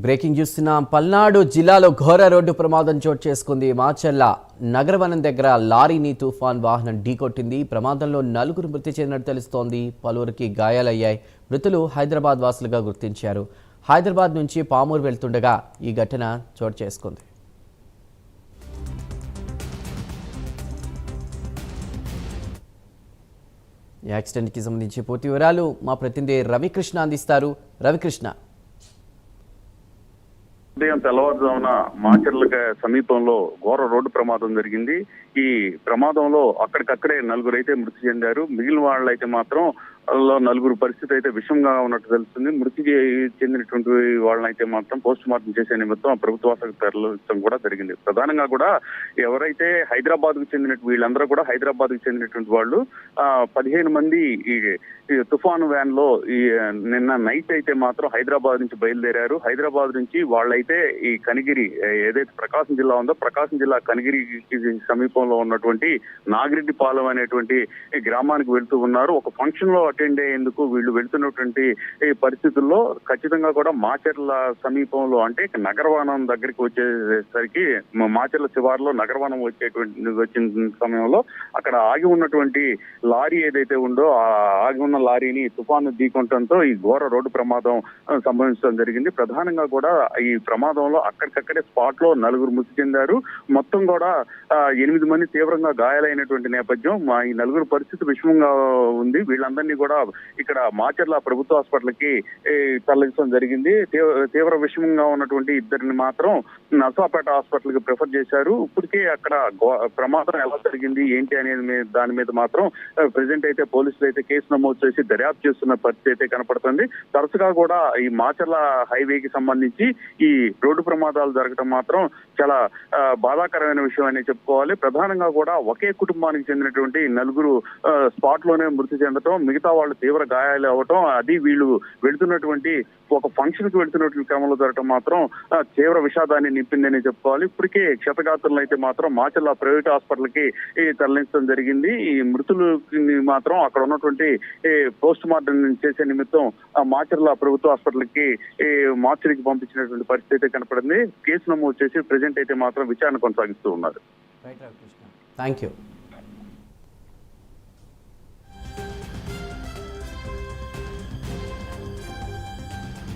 Breaking చూస్తున్నాం. పల్నాడు జిల్లాలో ఘోర రోడ్డు ప్రమాదం చోటు చేసుకుంది. మాచర్ల నగరవనం దగ్గర లారీని తుఫాన్ వాహనం ఢీకొట్టింది. ప్రమాదంలో 4 మృతి చెందినట్టు తెలుస్తోంది. పలువురికి గాయాలయ్యాయి. మృతులు హైదరాబాద్ వాసులుగా గుర్తించారు. హైదరాబాద్ నుంచి పామూరు వెళ్తుండగా ఈ ఘటన చోటు చేసుకుంది. యాక్సిడెంట్కి సంబంధించి పూర్తి వివరాలు మా ప్రతినిధి రవికృష్ణ అందిస్తారు. రవికృష్ణ, ఉదయం తెల్లవారుజామున మాచర్ల సమీపంలో ఘోర రోడ్డు ప్రమాదం జరిగింది. ఈ ప్రమాదంలో అక్కడికక్కడే 4 అయితే మృతి చెందారు. మిగిలిన వాళ్ళైతే మాత్రం 4 పరిస్థితి అయితే విషమంగా ఉన్నట్టు తెలుస్తుంది. మృతికి చెందినటువంటి వాళ్ళనైతే మాత్రం పోస్ట్ మార్టం చేసే నిమిత్తం ప్రభుత్వ ఆసుపత్రికి తరలించడం కూడా జరిగింది. ప్రధానంగా కూడా ఎవరైతే హైదరాబాద్ కు చెందిన వీళ్ళందరూ కూడా హైదరాబాద్ కు చెందినటువంటి వాళ్ళు 15 మంది ఈ తుఫాను వ్యాన్ లో ఈ నిన్న నైట్ అయితే మాత్రం హైదరాబాద్ నుంచి బయలుదేరారు. హైదరాబాద్ నుంచి వాళ్ళైతే ఈ కనిగిరి ఏదైతే ప్రకాశం జిల్లా ఉందో ప్రకాశం జిల్లా కనిగిరి సమీపంలో ఉన్నటువంటి నాగిరెడ్డిపాలెం అనేటువంటి గ్రామానికి వెళ్తూ ఉన్నారు. ఒక ఫంక్షన్ లో అటెండ్ అయ్యేందుకు వీళ్ళు వెళ్తున్నటువంటి పరిస్థితుల్లో ఖచ్చితంగా కూడా మాచర్ల సమీపంలో అంటే నగరవనం దగ్గరికి వచ్చేసరికి మాచర్ల శివారులో నగరవనం వచ్చిన సమయంలో అక్కడ ఆగి ఉన్నటువంటి లారీ ఏదైతే ఉందో ఆ ఆగి ఉన్న లారీని తుఫాను ఢీకొనడంతో ఈ ఘోర రోడ్డు ప్రమాదం సంభవించడం జరిగింది. ప్రధానంగా కూడా ఈ ప్రమాదంలో అక్కడికక్కడే స్పాట్ లో 4 మృతి చెందారు. మొత్తం కూడా 8 మంది తీవ్రంగా గాయాలైనటువంటి నేపథ్యం. ఈ 4 పరిస్థితి విషమంగా ఉంది. వీళ్ళందరినీ కూడా ఇక్కడ మాచర్ల ప్రభుత్వ హాస్పిటల్ కి తరలించడం జరిగింది. తీవ్ర విషమంగా ఉన్నటువంటి 2 మాత్రం నర్సాపేట హాస్పిటల్ కి ప్రిఫర్ చేశారు. ఇప్పటికే అక్కడ ప్రమాదం ఎలా జరిగింది ఏంటి అనేది దాని మీద మాత్రం ప్రెసెంట్ అయితే పోలీసులు అయితే కేసు నమోదు చేసి దర్యాప్తు చేస్తున్న పరిస్థితి అయితే కనపడుతుంది. తరచుగా కూడా ఈ మాచర్ల హైవేకి సంబంధించి ఈ రోడ్డు ప్రమాదాలు జరగడం మాత్రం చాలా బాధాకరమైన విషయం అని చెప్పుకోవాలి. ప్రధానంగా కూడా ఒకే కుటుంబానికి చెందినటువంటి 4 స్పాట్ లోనే మృతి చెందటం, మిగతా వాళ్ళు తీవ్ర గాయాలు అవ్వటం, అది వీళ్ళు వెళుతున్నటువంటి ఒక ఫంక్షన్ కి వెళుతున్నటువంటి క్రమంలో జరగటం మాత్రం తీవ్ర విషాదాన్ని నింపిందని చెప్పుకోవాలి. ఇప్పటికే క్షతగాత్రులను అయితే మాత్రం మాచర్ల ప్రైవేట్ హాస్పిటల్ కి తరలించడం జరిగింది. ఈ మృతులు మాత్రం అక్కడ ఉన్నటువంటి పోస్ట్ మార్టం చేసే నిమిత్తం మాచర్ల ప్రభుత్వ హాస్పిటల్ కి మార్చరీకి పంపించినటువంటి పరిస్థితి అయితే కనపడింది. కేసు నమోదు చేసి ప్రెజెంట్ అయితే మాత్రం విచారణ కొనసాగిస్తూ ఉన్నారు. Thank you.